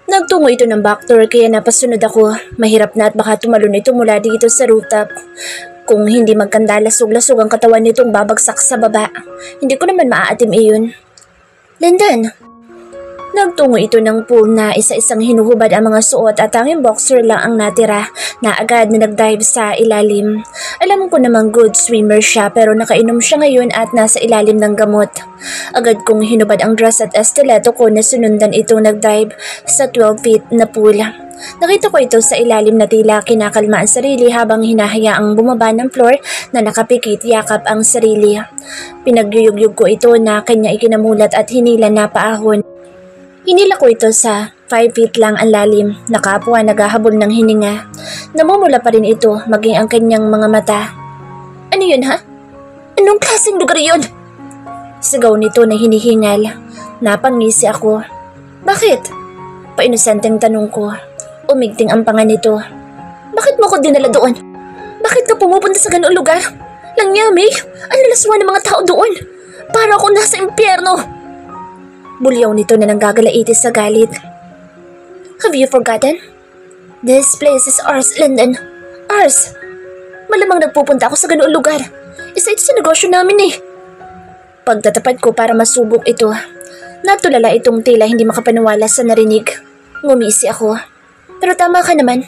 Nagtungo ito ng backdoor kaya napasunod ako. Mahirap na at baka tumalon ito mula dito sa rooftop. Kung hindi magkanda lasog-lasog ang katawan nitong babagsak sa baba. Hindi ko naman maaatim iyon. Lyndon! Nagtungo ito ng pool na isa-isang hinuhubad ang mga suot at tanging boxer lang ang natira na agad na nagdive sa ilalim. Alam ko namang good swimmer siya pero nakainom siya ngayon at nasa ilalim ng gamot. Agad kong hinubad ang dress at estileto ko na sunundan itong nagdive sa 12 feet na pool. Nakita ko ito sa ilalim na tila kinakalma ang sarili habang hinahayaang bumaba ng floor na nakapikit yakap ang sarili. Pinagyuyugyug ko ito na kanya ikinamulat at hinila na paahon. Hinila ko ito sa 5 feet lang ang lalim, nakapwa naghahabol ng hininga. Namumula pa rin ito maging ang kanyang mga mata. Ano yun ha? Anong klaseng lugar yun? Sigaw nito na hinihingal. Napangisi ako. Bakit? Painosenteng tanong ko. Umigting ang panga nito. Bakit mo ko dinala doon? Bakit ka pumupunta sa ganoong lugar? Langyami, ang lalaswa ng mga tao doon. Para ako nasa impyerno. Bulyaw nito na nanggagalaiti sa galit. Have you forgotten? This place is ours, Lyndon. Ours. Malamang nagpupunta ako sa ganoong lugar. Isa ito sa negosyo namin eh. Pagtatapat ko para masubok ito, natulala itong tila hindi makapaniwala sa narinig. Ngumisi ako. Pero tama ka naman.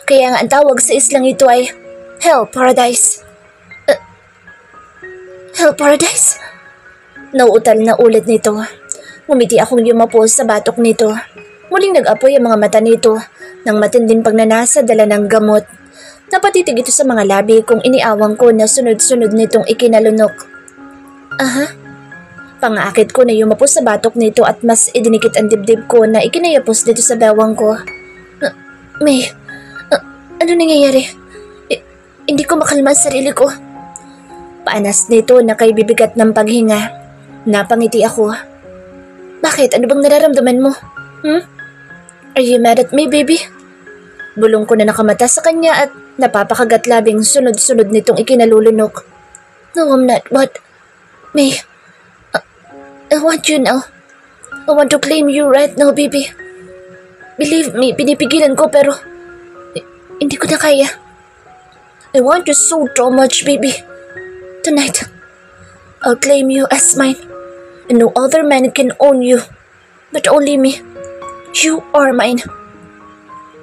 Kaya nga ang tawag sa islang ito ay Hell Paradise. Hell Paradise? Nauutal na ulit nito. Ngumiti akong yumapos sa batok nito. Muling nag-apoy ang mga mata nito nang matinding pagnanasa dala ng gamot. Napatitig ito sa mga labi kung iniawang ko na sunod-sunod nitong ikinalunok. Aha. Pangaakit ko na yumapos sa batok nito at mas idinikit ang dibdib ko na ikinayapos dito sa bewang ko. May, ano nangyayari? Hindi ko makalma ang sarili ko. Paanas nito na kay bibigat ng paghinga. Napangiti ako. Bakit? Ano bang nararamdaman mo? Are you mad at me, baby? Bulong ko na nakamata sa kanya at napapakagat-labing sunod-sunod nitong ikinalulunok. No, I'm not. What? May, I want you now. I want to claim you right now, baby. Believe me, pinipigilan ko pero hindi ko na kaya. I want you so much, baby. Tonight, I'll claim you as mine. And no other man can own you, but only me. You are mine.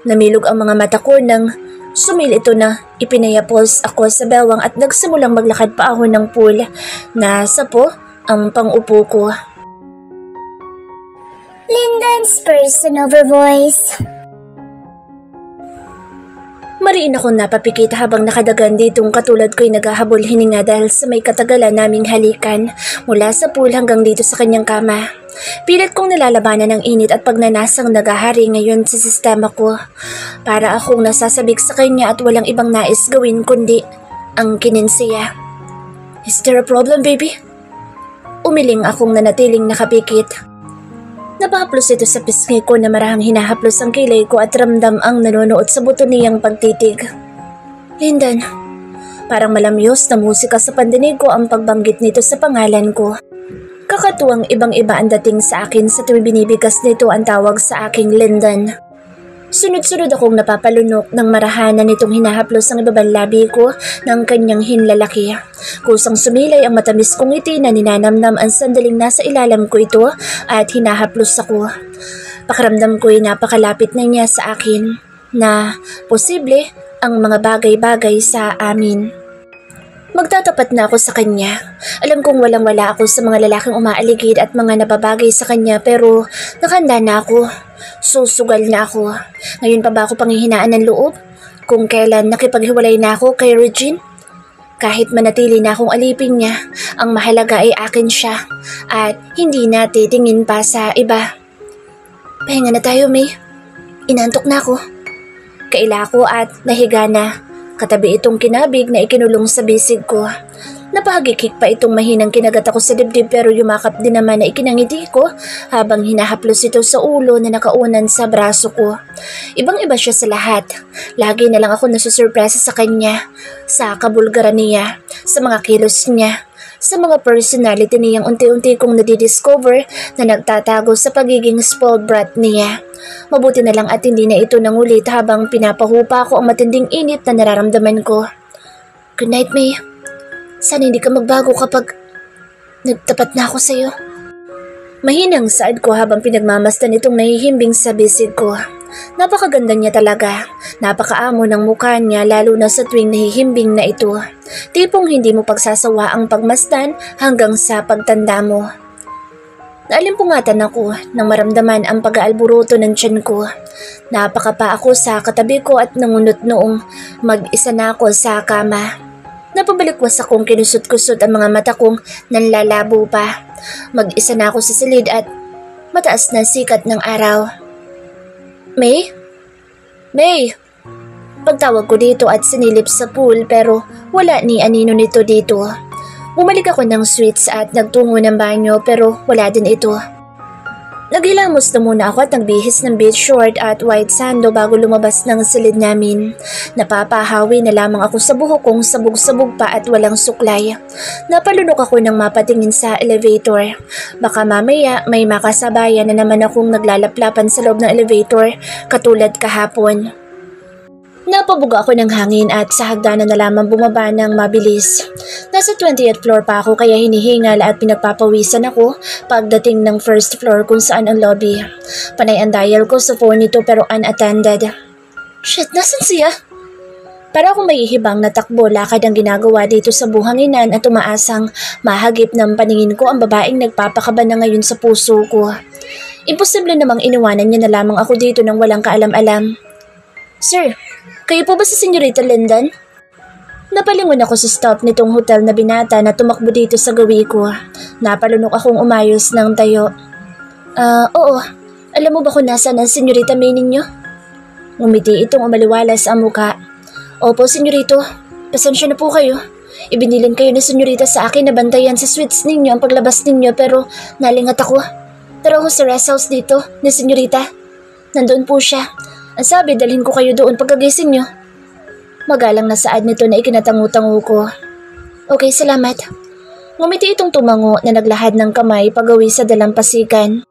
Namilog ang mga mata ko nang sumil ito na ipinayapos ako sa bewang at nagsimulang maglakad paahon ng pool na sapo ang pang-upo ko. Lyndon's personal voice. Mariin akong napapikit habang nakadagan ditong katulad ko'y naghahabol hininga dahil sa may katagalan naming halikan mula sa pool hanggang dito sa kanyang kama. Pilit kong nilalabanan ng init at pagnanasang nagahari ngayon sa sistema ko. Para akong nasasabik sa kanya at walang ibang nais gawin kundi ang kininsiya. Is there a problem, baby? Umiling akong nanatiling nakapikit. Napahaplos ito sa pisngi ko na marahang hinahaplos ang kilay ko at ramdam ang nanonood sa buto niyang pagtitig. Lyndon, parang malamyos na musika sa pandinig ko ang pagbanggit nito sa pangalan ko. Kakatuwang ibang-iba ang dating sa akin sa tuwing binibigas nito ang tawag sa aking Lyndon. Sunod-sunod akong napapalunok ng marahanan nitong hinahaplos ang ibabang labi ko ng kanyang hinlalaki. Kusang sumilay ang matamis kong ngiti na ninanamnam ang sandaling nasa ilalim ko ito at hinahaplos ako. Pakiramdam ko'y napakalapit na niya sa akin na posible ang mga bagay-bagay sa amin. Magtatapat na ako sa kanya. Alam kong walang-wala ako sa mga lalaking umaaligid at mga nababagay sa kanya pero nakahanda na ako. Susugal na ako. Ngayon pa ba ako panghihinaan ng loob? Kung kailan nakipaghiwalay na ako kay Regine? Kahit manatili na akong alipin niya, ang mahalaga ay akin siya at hindi na titingin pa sa iba. Pahinga na tayo, May. Inantok na ako. Kaila ko at nahiga na. Katabi itong kinabig na ikinulong sa bisig ko. Napahagikik pa itong mahinang kinagat ako sa dibdib pero yumakap din naman na ikinangiti ko habang hinahaplos ito sa ulo na nakaunan sa braso ko. Ibang-iba siya sa lahat. Lagi na lang ako nasusurpresa sa kanya, sa kabulgaran niya, sa mga kilos niya, Sa mga personality niyang unti-unti kong nadidiscover na nagtatago sa pagiging spoiled brat niya. Mabuti na lang at hindi na ito nangulit habang pinapahupa ko ang matinding init na nararamdaman ko. Good night, May. Sana hindi ka magbago kapag nagtapat na ako sa'yo. Mahinang saad ko habang pinagmamasdan itong nahihimbing sa bisig ko. Napakaganda niya talaga. Napakaamo ng mukha niya lalo na sa tuwing nahihimbing na ito. Tipong hindi mo pagsasawa ang pagmasdan hanggang sa pagtanda mo. Naalimpungatan ako nang maramdaman ang pag-aalburuto ng tiyan ko. Napakapa ako sa katabi ko at nangunot noong mag-isa na ako sa kama. Napabalikwas akong kinusot-kusot ang mga mata kong nanlalabo pa. Mag-isa na ako sa silid at mataas na sikat ng araw. May? May! Pagtawag ko dito at sinilip sa pool pero wala ni anino nito dito. Bumalik ako ng sweets at nagtungo ng banyo pero wala din ito. Naghilamos na muna ako at nagbihis ng beach short at white sando bago lumabas ng silid namin. Napapahawi na lamang ako sa buhok kong sabog-sabog pa at walang suklay. Napalunok ako nang mapatingin sa elevator. Baka mamaya may makasabayan na naman akong naglalaplapan sa loob ng elevator katulad kahapon. Napabuga ako ng hangin at sa hagdanan na lamang bumaba ng mabilis. Nasa 20th floor pa ako kaya hinihingal at pinagpapawisan ako pagdating ng first floor kung saan ang lobby. Panay ang dial ko sa phone nito pero unattended. Shit, nasan siya? Para akong mahihibang na takbo lakad ang ginagawa dito sa buhanginan at umaasang mahagip ng paningin ko ang babaeng nagpapakaba na ngayon sa puso ko. Imposible namang iniwanan niya na lamang ako dito nang walang kaalam-alam. Sir, kayo po ba si Senyorita Lindan? Napalingon ako sa stop nitong hotel na binata na tumakbo dito sa gawi ko. Napalunok akong umayos ng tayo. Oo. Alam mo ba kung nasaan ang Senyorita May ninyo? Ngumiti itong umaliwalas ang muka. Opo, Senyorito. Pasensya na po kayo. Ibinilin kayo ni Senyorita sa akin na bantayan sa suites ninyo ang paglabas ninyo pero nalingat ako. Tara ho sa rest house dito ni Senyorita. Nandoon po siya. Ang sabi, dalhin ko kayo doon pagkagising nyo. Magalang na saad nito na ikinatangu-tangu ko. Okay, salamat. Ngumiti itong tumango na naglahad ng kamay pagawi sa dalampasikan.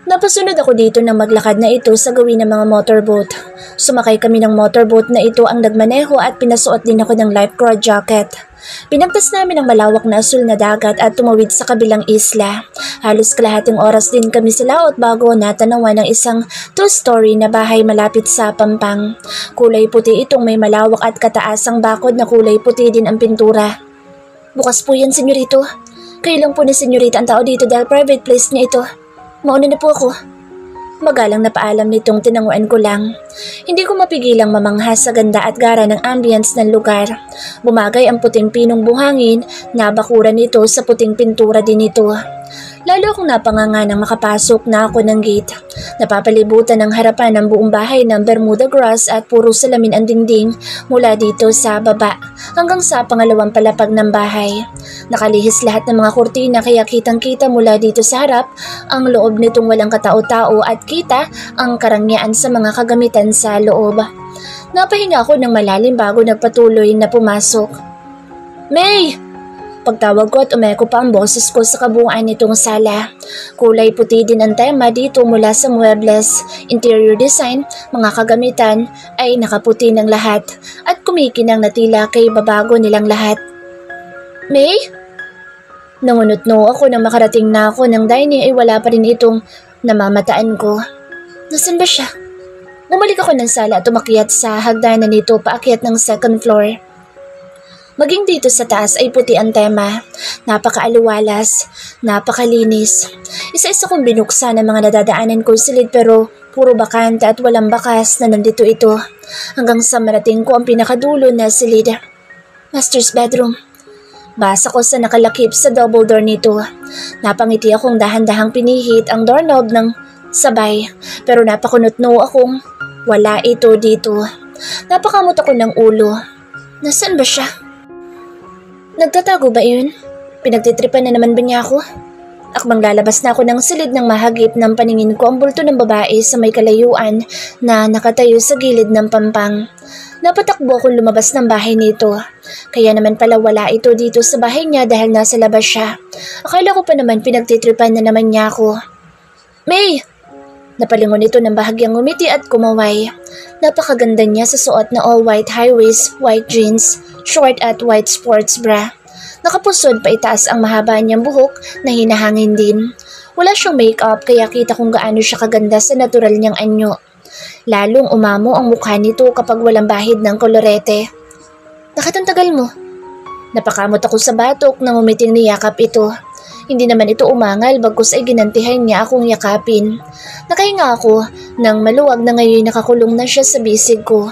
Napasunod ako dito nang maglakad na ito sa gawi ng mga motorboat. Sumakay kami ng motorboat na ito ang nagmaneho at pinasuot din ako ng lifeguard jacket. Pinagtas namin ang malawak na asul na dagat at tumawid sa kabilang isla. Halos kalahating oras din kami sa laot bago natanawan ng isang two-story na bahay malapit sa Pampang. Kulay puti itong may malawak at kataasang bakod na kulay puti din ang pintura. Bukas po yan, Senyorito. Kayo lang po ni Senyorita ang tao dito dahil private place niya ito. Mauna na po ako. Magalang na paalam nitong tinanguan ko lang. Hindi ko mapigilang mamangha sa ganda at gara ng ambience ng lugar. Bumagay ang puting pinong buhangin, nabakuran nito sa puting pintura din ito. Lalo akong napanganga nang makapasok na ako ng gate. Napapalibutan ng harapan ng buong bahay ng Bermuda grass at puro salamin ang dingding mula dito sa baba hanggang sa pangalawang palapag ng bahay. Nakalihis lahat ng mga kurtina kaya kitang-kita mula dito sa harap ang loob nitong walang katao-tao at kita ang karangyaan sa mga kagamitan sa loob. Napahinga ako ng malalim bago nagpatuloy na pumasok. May! Pagtawag ko at umeko pa ang boses ko sa kabuuan nitong sala. Kulay puti din ang tema dito mula sa muebles, interior design, mga kagamitan ay nakaputi ng lahat at kumikinang na tila kay babago nilang lahat. May? Nangunot-no ako nang makarating na ako ng dining ay wala pa rin itong namamataan ko. Nasaan ba siya? Bumalik ako ng sala at umakyat sa hagdanan nito paakyat ng second floor. Maging dito sa taas ay puti ang tema. Napakaaliwalas, napakalinis. Isa-isa kong binuksan ang mga nadadaanan ko silid pero puro bakante at walang bakas na nandito ito. Hanggang sa marating ko ang pinakadulo na silid. Master's bedroom. Basa ko sa nakalakip sa double door nito. Napangiti akong dahan-dahang pinihit ang doorknob ng sabay. Pero napakunot-no akong wala ito dito. Napakamot ako ng ulo. Nasaan ba siya? Nagtatago ba yun? Pinagtitripan na naman ba niya ako? Akmang lalabas na ako ng silid ng mahagip ng paningin ko ang bulto ng babae sa may kalayuan na nakatayo sa gilid ng pampang. Napatakbo akong lumabas ng bahay nito. Kaya naman pala wala ito dito sa bahay niya dahil nasa labas siya. Akala ko pa naman pinagtitripan na naman niya ako. May! Napalingon ito ng bahagyang ngumiti at kumaway. Napakaganda niya sa suot na all-white high-waist, white jeans, short at white sports bra. Nakapusod pa itaas ang mahaba niyang buhok na hinahangin din. Wala siyang make-up kaya kita kung gaano siya kaganda sa natural niyang anyo. Lalong umamo ang mukha nito kapag walang bahid ng kolorete. Bakit ang tagal mo? Napakamot ako sa batok nang umiting niyakap ito. Hindi naman ito umangal bagkus ay ginantihan niya akong yakapin. Nakahinga ako nang maluwag na ngayon nakakulong na siya sa bisig ko.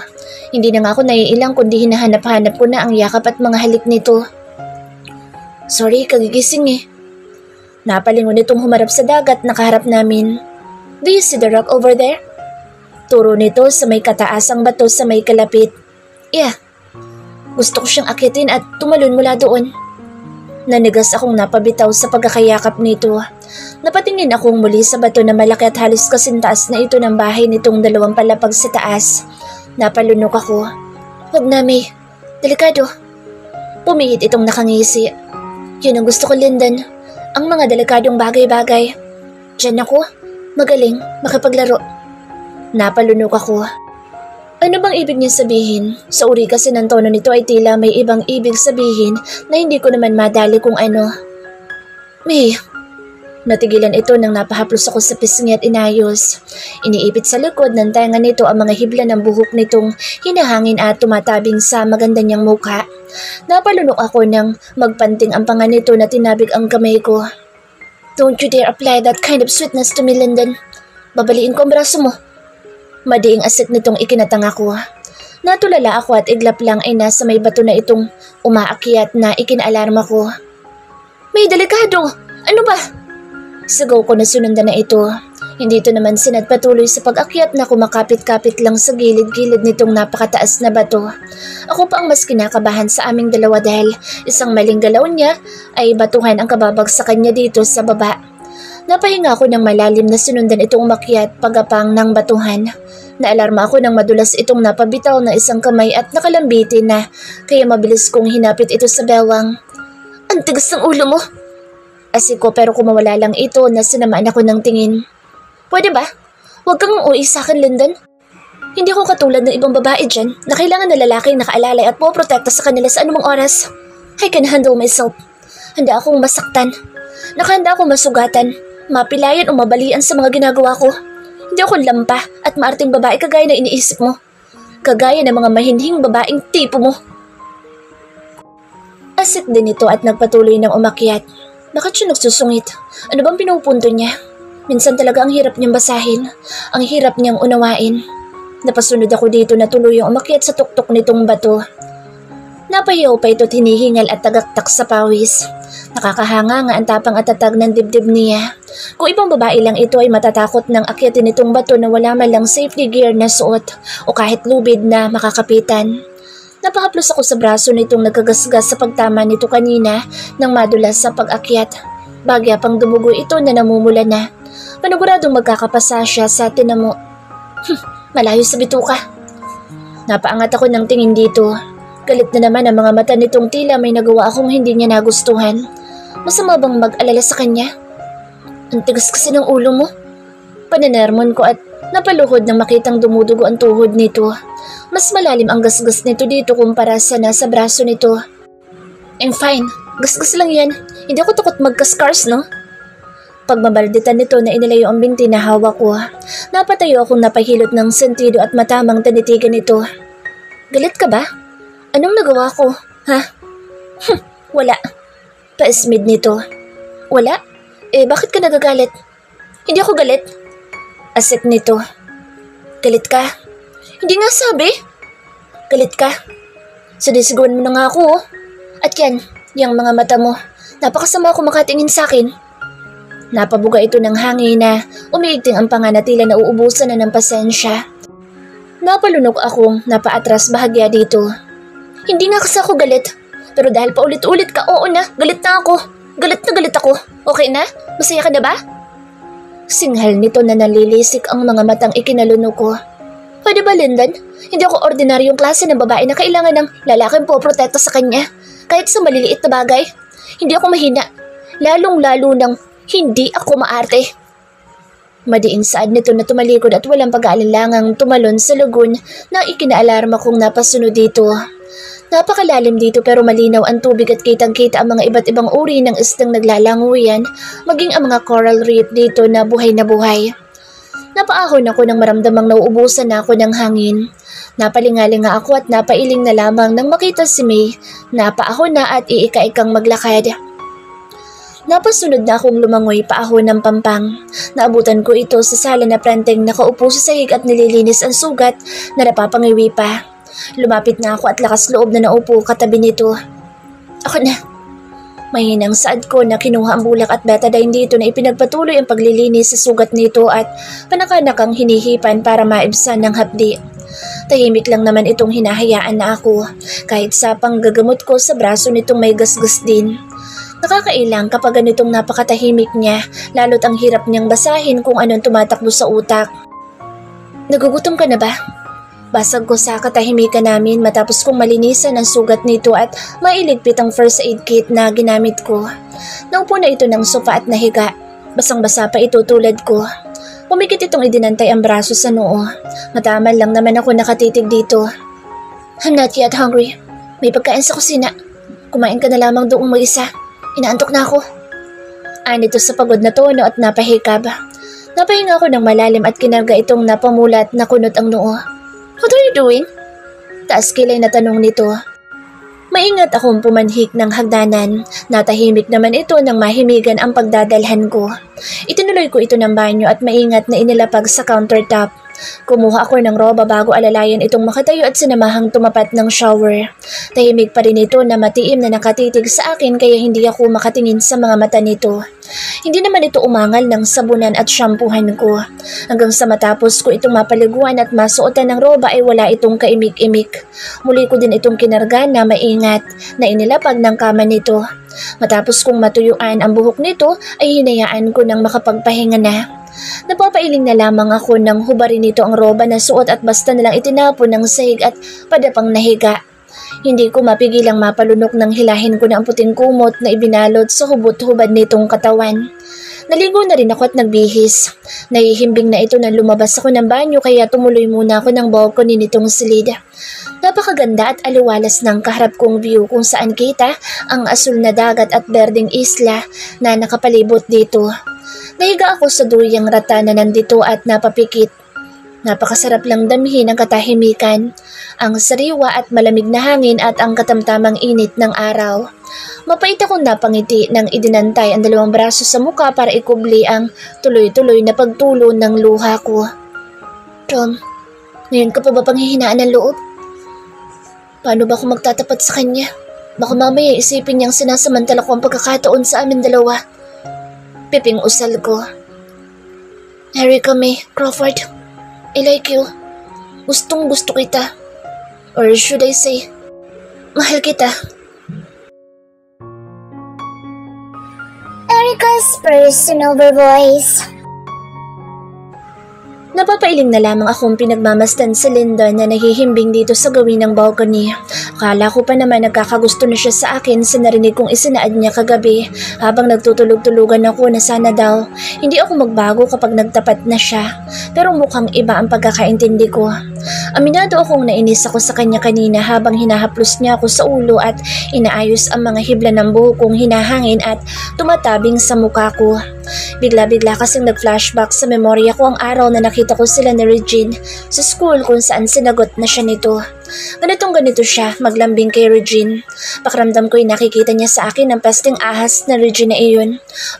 Hindi na nga ako naiilang kundi hinahanap-hanap ko na ang yakap at mga halik nito. Sorry, kagigising eh. Napalingon itong humarap sa dagat na kaharap namin. Do you see the rock over there? Turo nito sa may kataasang bato sa may kalapit. Yeah. Gusto ko siyang akitin at tumalon mula doon. Nanigas akong napabitaw sa pagkakayakap nito. Napatingin akong muli sa bato na malaki at halos kasintaas na ito ng bahay nitong 2 palapag sa taas. Napalunok ako. Huwag na, May. Delikado. Pumihit itong nakangisi. Yun ang gusto ko, Lyndon. Ang mga delikadong bagay-bagay. Diyan ako. Magaling. Makapaglaro. Napalunok ako. Ano bang ibig niya sabihin? Sa uri kasi ng tono nito ay tila may ibang ibig sabihin na hindi ko naman madali kung ano. May, natigilan ito nang napahaplos ako sa pisngi at inayos. Iniipit sa likod ng tenga nito ang mga hibla ng buhok nitong hinahangin at tumatabing sa maganda niyang mukha. Napalunok ako nang magpanting ang panga nito na tinabig ang kamay ko. Don't you dare apply that kind of sweetness to me, Lyndon. Babaliin ko ang braso mo. Madiing asik nitong ikinatanga ko. Natulala ako at iglap lang ay nasa may bato na itong umaakyat na ikinaalarma ko. May delikado! Ano ba? Sigaw ko na sunundan na ito. Hindi ito naman sinagpatuloy sa pag-akyat na kumakapit-kapit lang sa gilid-gilid nitong napakataas na bato. Ako pa ang mas kinakabahan sa aming dalawa dahil isang maling galaw niya ay batuhan ang kababagsakan niya dito sa baba. Napahinga ako ng malalim na sinundan itong umakyat pagapang ng batuhan. Naalarma ako nang madulas itong napabitaw na isang kamay at nakalambitin na kaya mabilis kong hinapit ito sa bewang. Ang tigas ng ulo mo! Asiko pero kumawala lang ito na sinamaan ako ng tingin. Pwede ba? Huwag kang uuwi sa akin, Lyndon. Hindi ako katulad ng ibang babae dyan na kailangan na lalaking nakaalalay at poprotekta sa kanila sa anumang oras. I can handle myself. Handa akong masaktan. Nakahanda akong masugatan, mapilayan o mabalian sa mga ginagawa ko. Hindi ako lampa at maarting babae kagaya na iniisip mo. Kagaya ng mga mahinhing babaeng tipo mo. Asik din ito at nagpatuloy ng umakyat. Bakit siya nagsusungit? Ano bang pinupunto niya? Minsan talaga ang hirap niyang basahin. Ang hirap niyang unawain. Napasunod ako dito na tuluyang umakyat sa tuktok nitong bato. Napayaw pa ito't hinihingal at tagaktak sa pawis. Nakakahanga nga ang tapang at tatag ng dibdib niya. Kung ibang babae lang ito ay matatakot ng akyatin nitong bato na wala man lang safety gear na suot o kahit lubid na makakapitan. Napahaplos ako sa braso nitong nagkagasgas sa pagtama nito kanina nang madulas sa pag-akyat. Bagya pang dumugo ito na namumula na. Paniguradong magkakapasa siya sa tinamo. Malayo sa bituka. Napaangat ako ng tingin dito. Galit na naman ang mga mata nitong tila may nagawa akong hindi niya nagustuhan. Masama bang mag-alala sa kanya? Ang tigas kasi ng ulo mo. Pananermon ko at napaluhod nang makitang dumudugo ang tuhod nito. Mas malalim ang gasgas nito dito kumpara sa nasa braso nito. I'm fine. Gasgas lang yan. Hindi ako takot magka-scars, no? Pagmabalditan nito na inilayo ang binti na hawak ko. Napatayo akong napahilot ng sentido at matamang tanitigan nito. Galit ka ba? Anong nagawa ko? Ha? Wala. Paismid nito. Wala? Bakit ka nagagalit? Hindi ako galit. Asik nito. Galit ka? Hindi nga sabi. Galit ka? Sadisiguan mo na nga ako, oh. At yan, yung mga mata mo. Napakasama ako makatingin sa akin. Napabuga ito ng hangin na umiigting ang panga na tila nauubusan na ng pasensya. Napalunok akong napaatras bahagya dito. Hindi nga kasi ako galit. Pero dahil paulit-ulit ka, oo na, galit na ako. galit na galit ako. Okay na? Masaya ka na ba? Singhal nito na nalilisik ang mga matang ikinaluno ko. Pwede ba, Lindan? Hindi ako ordinaryong klase ng babae na kailangan ng lalaking poprotekta sa kanya. Kahit sa maliliit na bagay. Hindi ako mahina. Lalong-lalo nang hindi ako maarte. Madiin saad nito na tumalikod at walang pag-aalinlangang tumalon sa lugon na ikinaalarma kong napasunod dito. Napakalalim dito pero malinaw ang tubig at kitang-kita ang mga iba't ibang uri ng isdang naglalanguyan, maging ang mga coral reef dito na buhay na buhay. Napaahon ako nang maramdamang nauubusan na ako ng hangin. Napalingalinga ako at napailing na lamang nang makita si May. Napaahon na at iika-ikang maglakad. Napasunod na akong lumangoy paahon ng pampang. Naabutan ko ito sa sala na pranteng nakaupo sa sahig at nililinis ang sugat na napapangiwi pa. Lumapit na ako at lakas loob na naupo katabi nito. Ako na. Mahinang saad ko na kinuha ang bulak at betadine dito na ipinagpatuloy ang paglilinis sa sugat nito at panakanakang hinihipan para maibsan ng hapdi. Tahimik lang naman itong hinahayaan na ako kahit sa panggagamot ko sa braso nitong may gasgas din. Nakakailang kapag ganitong napakatahimik niya, lalo't ang hirap niyang basahin kung anong tumatakbo sa utak. Nagugutom ka na ba? Basag ko sa katahimikan namin matapos kong malinisan ang sugat nito at mailigpit ang first aid kit na ginamit ko. Naupo na ito ng sofa at nahiga. Basang-basa pa ito tulad ko. Pumikit itong idinantay ang braso sa noo. Mataman lang naman ako nakatitig dito. I'm not yet hungry. May pagkain sa kusina. Kumain ka na lamang doong mag-isa. Inaantok na ako. Anito sa pagod na tono at napahikab. Napahinga ako ng malalim at kinarga itong napamulat na kunot ang noo. What are you doing? Taas kilay na tanong nito. Maingat akong pumanhik ng hagdanan. Natahimik naman ito nang mahimigan ang pagdadalhan ko. Itinuloy ko ito ng banyo at maingat na inilapag sa countertop. Kumuha ako ng roba bago alalayan itong makatayo at sinamahang tumapat ng shower. Tahimik pa rin ito na matiim na nakatitig sa akin kaya hindi ako makatingin sa mga mata nito. Hindi naman ito umangal ng sabunan at shampoohan ko. Hanggang sa matapos ko itong mapaliguan at masuotan ng roba ay wala itong kaimik-imik. Muli ko din itong kinarga na maingat na inilapag ng kama nito. Matapos kong matuyuan ang buhok nito ay hinayaan ko ng makapagpahinga na. Napapailing na lamang ako nang hubarin nito ang roba na suot at basta nalang itinapon ng sahig at padapang nahiga. Hindi ko mapigilang mapalunok nang hilahin ko na ang puting kumot na ibinalot sa hubot-hubad nitong katawan. Naligo na rin ako at nagbihis. Nahihimbing na ito nang lumabas ako ng banyo kaya tumuloy muna ako ng balcony nitong silid. Napakaganda at aliwalas ng kaharap kong view kung saan kita ang asul na dagat at berdeng isla na nakapalibot dito. Nahiga ako sa duriyang rata na nandito at napapikit. Napakasarap lang damhin ang katahimikan, ang sariwa at malamig na hangin at ang katamtamang init ng araw. Mapait akong napangiti nang idinantay ang dalawang braso sa muka para ikubli ang tuloy-tuloy na pagtulo ng luha ko. Tom, ngayon ka pa ba panghihinaan ng loob? Paano ba ako magtatapat sa kanya? Baka mamaya isipin niyang sinasamantala ko ang pagkakataon sa amin dalawa. Piping usal ko. Erica May Crawford, I like you. Gustong gusto kita. Or should I say, mahal kita. Erica's personal voice. Napapailing na lamang akong pinagmamasdan sa Linda na nahihimbing dito sa gawin ng balcony. Akala ko pa naman nagkakagusto na siya sa akin sa narinig kong isinaad niya kagabi habang nagtutulog-tulugan ako na sana daw hindi ako magbago kapag nagtapat na siya. Pero mukhang iba ang pagkakaintindi ko. Aminado akong nainis ako sa kanya kanina habang hinahaplos niya ako sa ulo at inaayos ang mga hibla ng buhok kong hinahangin at tumatabing sa mukha ko. Bigla-bigla kasing nag-flashback sa memorya ko ang araw na nakita ko sila ni Regine sa school kung saan sinagot na siya nito. Ganito siya, maglambing kay Regine. Pakiramdam ko'y nakikita niya sa akin ang pesting ahas na Regine na iyon.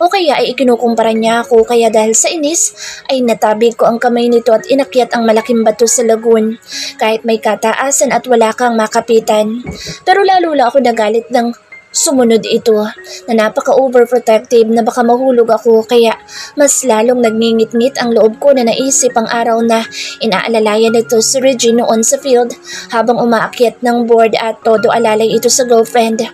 O kaya ay ikinukumpara niya ako kaya dahil sa inis ay natabig ko ang kamay nito at inakyat ang malaking bato sa lagoon. Kahit may kataasan at wala kang makapitan. Pero lalo lang ako nagalit ng sumunod ito na napaka-overprotective na baka mahulog ako kaya mas lalong nagngingit-ngit ang loob ko na naisip ang araw na inaalalayan nito si Regine noon sa field habang umaakyat ng board at todo alalay ito sa girlfriend.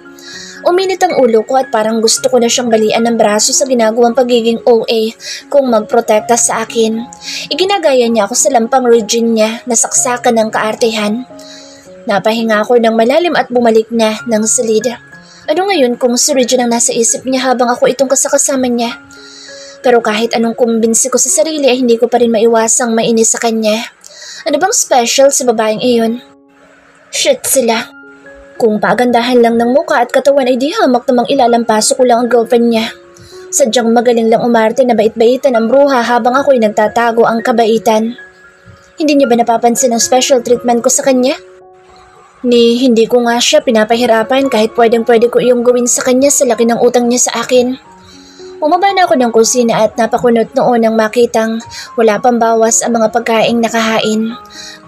Uminit ang ulo ko at parang gusto ko na siyang balian ng braso sa ginagawang pagiging OA kung magprotekta sa akin. Iginagaya niya ako sa lampang Regine niya na saksakan ng kaartehan. Napahinga ako ng malalim at bumalik na ng silid. Ano ngayon kung si Regine ang nasa isip niya habang ako itong kasakasama niya? Pero kahit anong kumbinsi ko sa sarili ay hindi ko pa rin maiwasang mainis sa kanya. Ano bang special sa babaeng iyon? Shit sila. Kung pagandahan lang ng muka at katawan ay di hamak namang ilalampaso ko lang ang girlfriend niya. Sadyang magaling lang umarte na bait-baitan ang bruha habang ako'y nagtatago ang kabaitan. Hindi niya ba napapansin ang special treatment ko sa kanya? Hindi ko nga siya pinapahirapan kahit pwedeng-pwede ko iyong gawin sa kanya sa laki ng utang niya sa akin. Bumaba na ako ng kusina at napakunot noon nang makitang wala pang bawas ang mga pagkaing nakahain.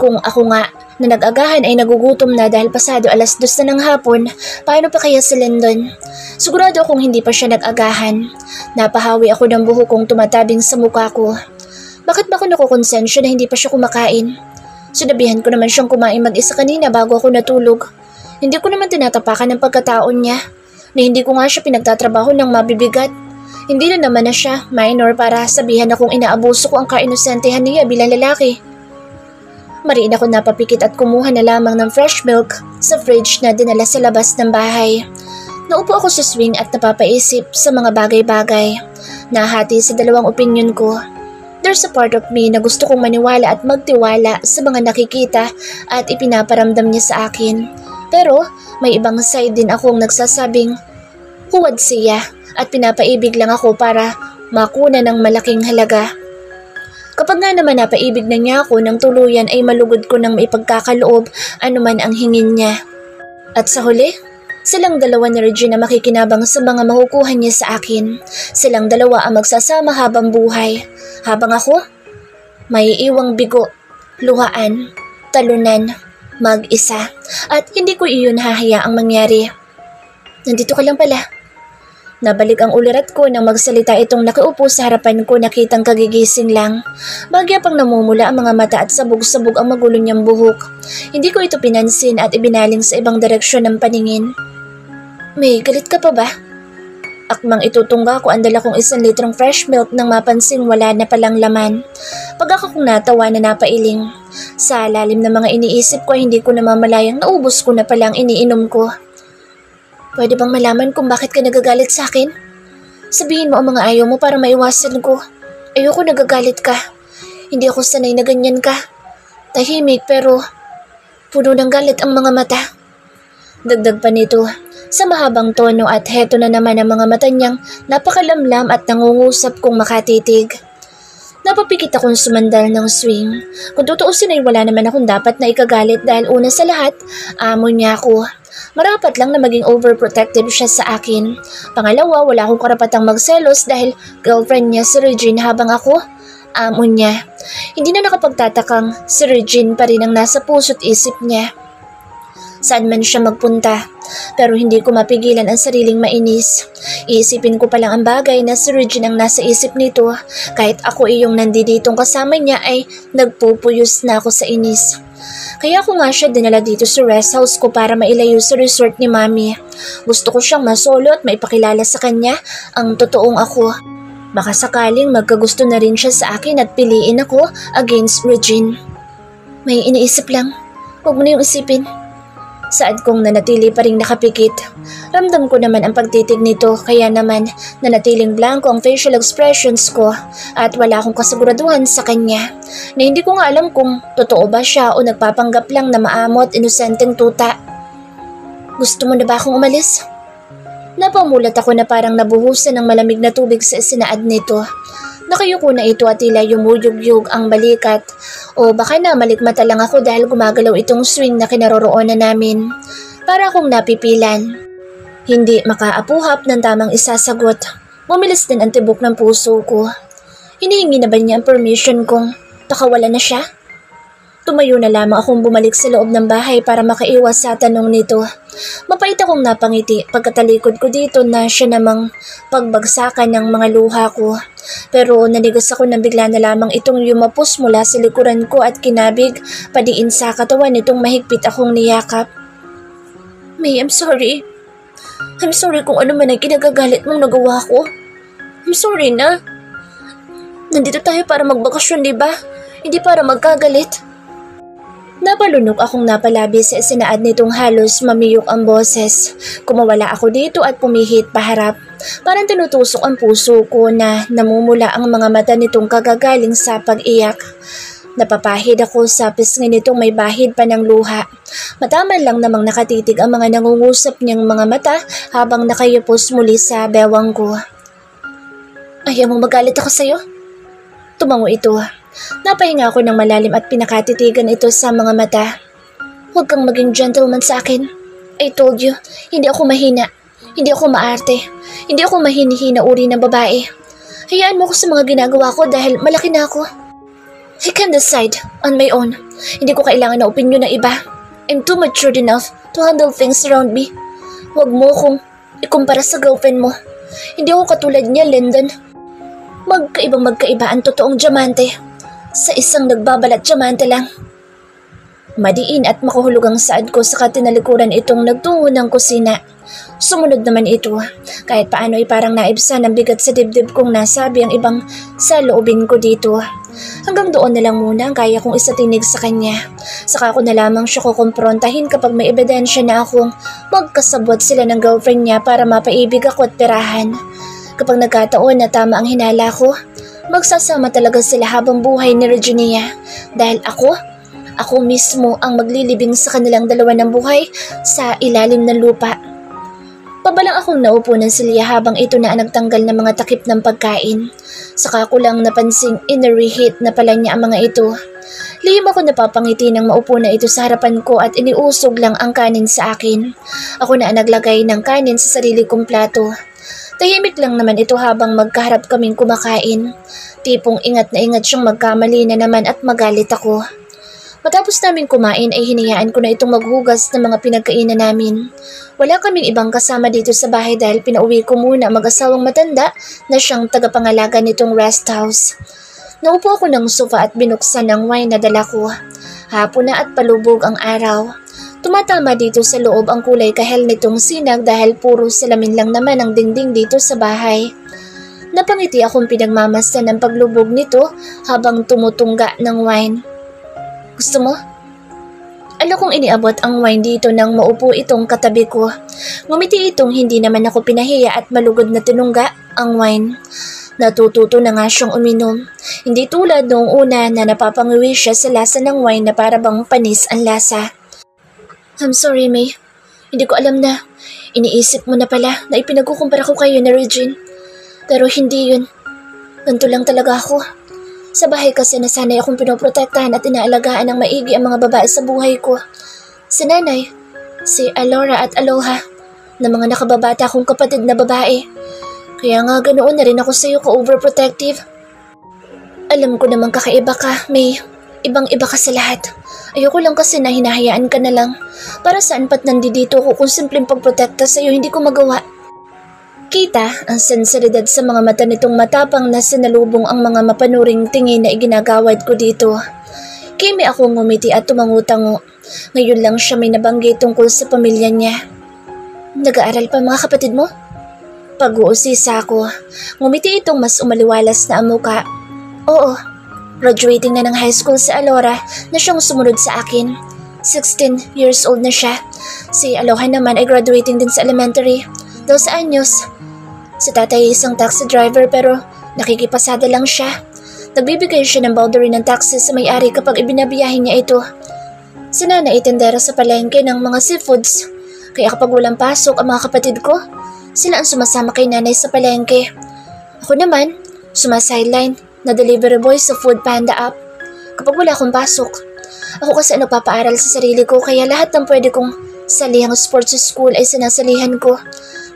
Kung ako nga na nag-agahan ay nagugutom na dahil pasado 2:00 na ng hapon, paano pa kaya si Lyndon? Sigurado akong hindi pa siya nag-agahan. Napahawi ako ng buhok kong tumatabing sa mukha ko. Bakit ba ako nakukonsensya na hindi pa siya kumakain? Sinabihan ko naman siyang kumain mag-isa kanina bago ako natulog. Hindi ko naman tinatapakan ng pagkataon niya na hindi ko nga siya pinagtatrabaho ng mabibigat. Hindi na naman na siya minor para sabihan akong inaabuso ko ang kainosentehan niya bilang lalaki. Mariin ako napapikit at kumuha na lamang ng fresh milk sa fridge na dinala sa labas ng bahay. Naupo ako sa swing at napapaisip sa mga bagay-bagay. Nahati sa dalawang opinyon ko. There's a part of me na gusto kong maniwala at magtiwala sa mga nakikita at ipinaparamdam niya sa akin. Pero may ibang side din akong nagsasabing huwad siya at pinapaibig lang ako para makuna ng malaking halaga. Kapag nga naman napaibig na niya ako ng tuluyan ay malugod ko ng maipagkakaloob anuman ang hingin niya. At sa huli, silang dalawa ni Regine na makikinabang sa mga makukuha niya sa akin. Silang dalawa ang magsasama habang buhay. Habang ako, may iwang bigo, luhaan, talunan, mag-isa. At hindi ko iyon hahayaang mangyari. Nandito ka lang pala. Nabalik ang ulirat ko nang magsalita itong nakaupo sa harapan ko nakitang kagigising lang. Bagya pang namumula ang mga mata at sabog-sabog ang magulo niyang buhok. Hindi ko ito pinansin at ibinaling sa ibang direksyon ng paningin. May galit ka pa ba? Akmang itutungga ko ang dala kong 1 litrong fresh milk nang mapansin wala na palang laman. Pagka kong natawa na napailing. Sa lalim ng mga iniisip ko ay hindi ko namamalayang naubos ko na palang iniinom ko. Pwede bang malaman kung bakit ka nagagalit sa akin? Sabihin mo ang mga ayaw mo para maiwasan ko. Ayoko nagagalit ka. Hindi ako sanay na ganyan ka. Tahimik pero puno ng galit ang mga mata. Dagdag pa nito, sa mahabang tono at heto na naman ang mga mata niyang napakalamlam at nangungusap kong makatitig. Napapikit akong sumandal ng swing. Kung tutuusin ay wala naman akong dapat na ikagalit dahil una sa lahat, amo niya ako. Marapat lang na maging overprotective siya sa akin. Pangalawa, wala akong karapatang magselos dahil girlfriend niya si Regine habang ako, amo niya. Hindi na nakapagtatakang si Regine pa rin ang nasa puso't isip niya. Saan man siya magpunta, pero hindi ko mapigilan ang sariling mainis. Iisipin ko pa lang ang bagay na si Regine ang nasa isip nito. Kahit ako iyong nanditong kasama niya ay nagpupuyos na ako sa inis. Kaya ako nga siya dinala dito sa rest house ko para mailayo sa resort ni Mami. Gusto ko siyang masolo at maipakilala sa kanya ang totoong ako. Baka sakaling magkagusto na rin siya sa akin at piliin ako against Regine. May iniisip lang. Huwag mo na yung isipin. Saad kong nanatili pa rin nakapikit. Ramdam ko naman ang pagtitig nito kaya naman nanatiling blanco ang facial expressions ko at wala akong kasiguraduhan sa kanya na hindi ko nga alam kung totoo ba siya o nagpapanggap lang na maamot inosenteng tuta. Gusto mo na ba akong umalis? Napamulat ako na parang nabuhusan ng malamig na tubig sa isinaad nito. Nakayuko na ito at tila yumuyug-yug ang balikat o baka na malikmata lang ako dahil gumagalaw itong swing na kinaroroonan namin. Para akong napipilan. Hindi makaapuhap ng tamang isasagot. Bumilis din ang tibok ng puso ko. Hinihingi na ba niya ang permission kung pakawala na siya? Tumayo na lamang akong bumalik sa loob ng bahay para makaiwas sa tanong nito. Mapait akong napangiti pagkatalikod ko dito na siya namang pagbagsakan ng mga luha ko. Pero nanigas ako nang bigla na lamang itong yumapos mula sa likuran ko at kinabig padiin sa katawan nitong mahigpit akong niyakap. May, I'm sorry. I'm sorry kung ano man ang kinagagalit mong nagawa ko. I'm sorry na. Nandito tayo para magbakasyon, di ba? Hindi para magkagalit. Napalunok akong napalabi sa isinaad nitong halos mamiyok ang boses. Kumawala ako dito at pumihit paharap. Parang tinutusok ang puso ko na namumula ang mga mata nitong kagagaling sa pag-iyak. Napapahid ako sa pisngi nitong may bahid pa ng luha. Mataman lang namang nakatitig ang mga nangungusap niyang mga mata habang nakayupos muli sa bewang ko. Ayaw mong magalit ako sa'yo? Tumango ito. Napahinga ako ng malalim at pinakatitigan ito sa mga mata. Huwag kang maging gentleman sa akin. I told you, hindi ako mahina. Hindi ako maarte. Hindi ako mahini-hina uri ng babae. Hayaan mo ko sa mga ginagawa ko dahil malaki na ako. I can decide on my own. Hindi ko kailangan ng opinyon ng iba. I'm too matured enough to handle things around me. Huwag mo kong ikumpara sa girlfriend mo. Hindi ako katulad niya, Lyndon. Magkaiba ang totoong diamante. Sa isang nagbabalat diamante lang. Madiin at makuhulog ang saad ko sa katinalikuran itong nagtungo ng kusina. Sumunod naman ito. Kahit paano ay parang naibsan ang bigat sa dibdib kong nasabi ang ibang sa loobin ko dito. Hanggang doon na lang muna ang kaya kong isatinig sa kanya. Saka ko na lamang siya kukumprontahin kapag may ebidensya na akong magkasabwat sila ng girlfriend niya para mapaibig ako at perahan. Kapag nagkataon na tama ang hinala ko, magsasama talaga sila habang buhay ni Regina dahil ako mismo ang maglilibing sa kanilang dalawa ng buhay sa ilalim ng lupa. Pabalang akong naupo ng silya habang ito na ang nagtanggal ng mga takip ng pagkain. Saka ko lang napansing in-reheat na pala niya ang mga ito. Lihim ako napapangiti nang maupo na ito sa harapan ko at iniusog lang ang kanin sa akin. Ako na ang naglagay ng kanin sa sarili kong plato. Tahimik lang naman ito habang magkaharap kaming kumakain. Tipong ingat na ingat siyang magkamali na naman at magalit ako. Matapos namin kumain ay hinayaan ko na itong maghugas ng mga pinagkainan namin. Wala kaming ibang kasama dito sa bahay dahil pinauwi ko muna mag-asawang matanda na siyang tagapangalaga nitong rest house. Naupo ako ng sofa at binuksan ang wine na dala ko. Hapon na at palubog ang araw. Tumatama dito sa loob ang kulay kahel nitong sinag dahil puro salamin lang naman ang dingding dito sa bahay. Napangiti akong pinagmamasdan ng paglubog nito habang tumutungga ng wine. Gusto mo? Alam kong iniabot ang wine dito nang maupo itong katabi ko. Ngumiti itong hindi naman ako pinahiya at malugod na tinungga ang wine. Natututo na nga siyang uminom. Hindi tulad noong una na napapangiwi siya sa lasa ng wine na para bang panis ang lasa. I'm sorry, May. Hindi ko alam na iniisip mo na pala na ipinagkukumpara ko kayo na Regine. Pero hindi yun. Ganito lang talaga ako. Sa bahay kasi nasanay akong pinoprotektahan at inaalagaan ng maigi ang mga babae sa buhay ko. Si nanay, si Alora at Aloha, na mga nakababata kong kapatid na babae. Kaya nga ganoon na rin ako sa iyo ka-overprotective. Alam ko namang kakaiba ka, May. Ibang-iba ka sa lahat. Ayoko lang kasi na hinahayaan ka na lang. Para saan pat nandito ko kung simpleng pagprotekta sa iyo hindi ko magawa. Kita ang sensibilidad sa mga mata nitong matapang na sinalubong ang mga mapanuring tingin na iginagawad ko dito. Kimi ako ngumiti at tumangutango. Ngayon lang siya may nabanggit tungkol sa pamilya niya. Nag-aaral pa mga kapatid mo? Pag-uusisa ako. Ngumiti itong mas umaliwalas na ang muka. Oo, graduating na ng high school si Alora na siyang sumunod sa akin. 16 years old na siya. Si Aloha naman ay graduating din sa elementary. 2 anyos. Si tatay ay isang taxi driver pero nakikipasada lang siya. Nagbibigay siya ng boundary ng taxi sa may-ari kapag ibinabiyahin niya ito. Si nanay ay tendera sa palengke ng mga seafoods. Kaya kapag walang pasok ang mga kapatid ko, sila ang sumasama kay nanay sa palengke. Ako naman, sumasideline na delivery boy sa Food Panda app kapag wala akong pasok. Ako kasi nagpapaaral sa sarili ko kaya lahat ng pwede kong salihang sports school ay sinasalihan ko.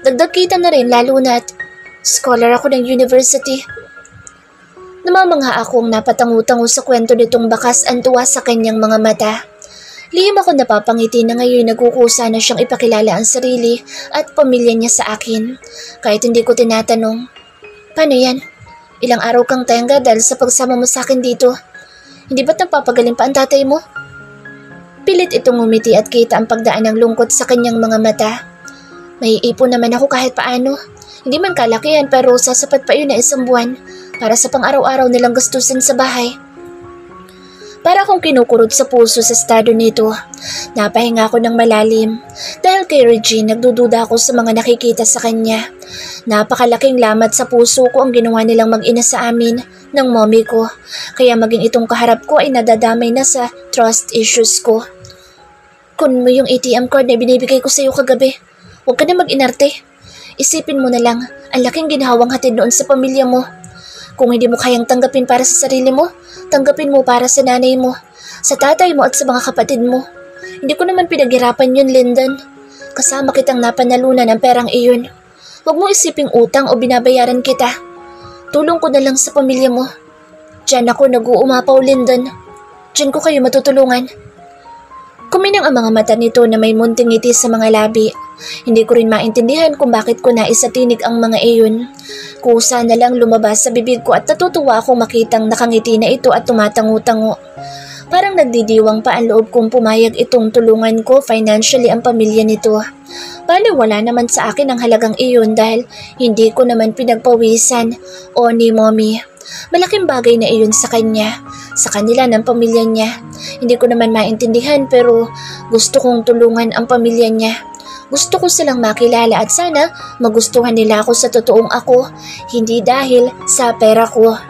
Dagdag kita na rin lalo na at scholar ako ng university. Namamangha akong napatangu-tango sa kwento nitong bakas ang tuwa sa kanyang mga mata. Lihim ako napapangiti na ngayon nagkukusa na siyang ipakilala ang sarili at pamilya niya sa akin. Kahit hindi ko tinatanong, paano yan? Ilang araw kang tenga dahil sa pagsama mo sa akin dito. Hindi ba't nagpapagaling pa ang tatay mo? Pilit itong ngumiti at kita ang pagdaan ng lungkot sa kanyang mga mata. May ipon naman ako kahit paano. Hindi man kalakihan pero sasapat pa yun na isang buwan para sa pang-araw-araw nilang gastusin sa bahay. Para akong kinukurot sa puso sa estado nito. Napahinga ako ng malalim. Dahil kay Regine, nagdududa ako sa mga nakikita sa kanya. Napakalaking lamat sa puso ko ang ginawa nilang mag-ina sa amin ng mommy ko. Kaya maging itong kaharap ko ay nadadamay na sa trust issues ko. Kun mo yung ATM card na binibigay ko sa iyo kagabi. Huwag ka na mag-inarte. Isipin mo na lang, ang laking ginhawang hatid noon sa pamilya mo. Kung hindi mo kayang tanggapin para sa sarili mo, tanggapin mo para sa nanay mo, sa tatay mo at sa mga kapatid mo. Hindi ko naman pinaghirapan yun, Lyndon. Kasama kitang napanalunan ng perang iyon. Huwag mo isiping utang o binabayaran kita. Tulong ko na lang sa pamilya mo. Diyan ako nag-uumapaw, Lyndon. Diyan ko kayo matutulungan. Kuminang ang mga mata nito na may munting ngiti sa mga labi. Hindi ko rin maintindihan kung bakit ko naisatinig ang mga iyon. Kusa na lang lumabas sa bibig ko at natutuwa akong makitang nakangiti na ito at tumatango-tango. Parang nagdidiwang pa ang loob kong pumayag itong tulungan ko financially ang pamilya nito. Bale wala naman sa akin ang halagang iyon dahil hindi ko naman pinagpawisan o ni mommy. Malaking bagay na iyon sa kanya, sa kanila ng pamilya niya. Hindi ko naman maintindihan pero gusto kong tulungan ang pamilya niya. Gusto ko silang makilala at sana magustuhan nila ako sa totoong ako, hindi dahil sa pera ko.